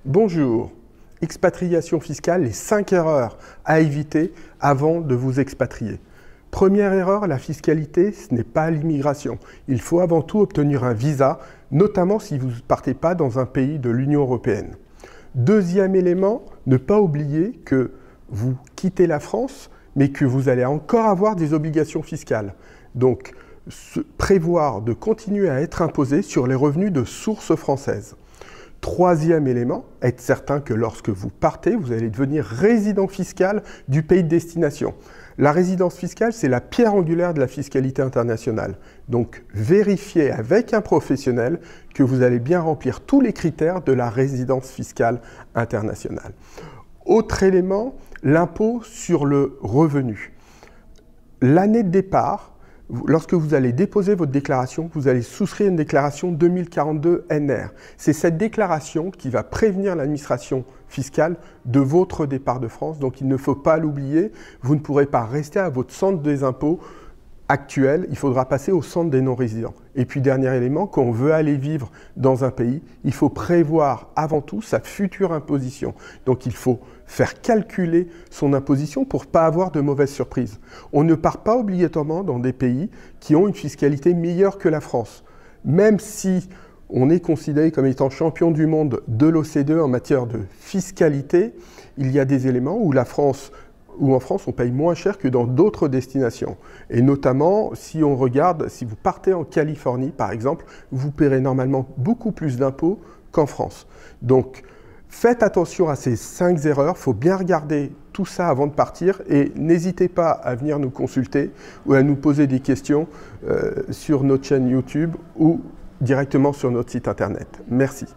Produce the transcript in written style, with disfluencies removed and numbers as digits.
Bonjour, expatriation fiscale, les 5 erreurs à éviter avant de vous expatrier. Première erreur, la fiscalité, ce n'est pas l'immigration. Il faut avant tout obtenir un visa, notamment si vous ne partez pas dans un pays de l'Union européenne. Deuxième élément, ne pas oublier que vous quittez la France, mais que vous allez encore avoir des obligations fiscales. Donc, prévoir de continuer à être imposé sur les revenus de source française. Troisième élément, être certain que lorsque vous partez, vous allez devenir résident fiscal du pays de destination. La résidence fiscale, c'est la pierre angulaire de la fiscalité internationale. Donc, vérifiez avec un professionnel que vous allez bien remplir tous les critères de la résidence fiscale internationale. Autre élément, l'impôt sur le revenu. L'année de départ, lorsque vous allez déposer votre déclaration, vous allez souscrire une déclaration 2042 NR. C'est cette déclaration qui va prévenir l'administration fiscale de votre départ de France. Donc il ne faut pas l'oublier. Vous ne pourrez pas rester à votre centre des impôts actuel, il faudra passer au centre des non-résidents. Et puis dernier élément, quand on veut aller vivre dans un pays, il faut prévoir avant tout sa future imposition. Donc il faut faire calculer son imposition pour ne pas avoir de mauvaises surprises. On ne part pas obligatoirement dans des pays qui ont une fiscalité meilleure que la France. Même si on est considéré comme étant champion du monde de l'OCDE en matière de fiscalité, il y a des éléments où en France, on paye moins cher que dans d'autres destinations. Et notamment, si on regarde, si vous partez en Californie, par exemple, vous paierez normalement beaucoup plus d'impôts qu'en France. Donc, faites attention à ces 5 erreurs. Il faut bien regarder tout ça avant de partir. Et n'hésitez pas à venir nous consulter ou à nous poser des questions sur notre chaîne YouTube ou directement sur notre site Internet. Merci.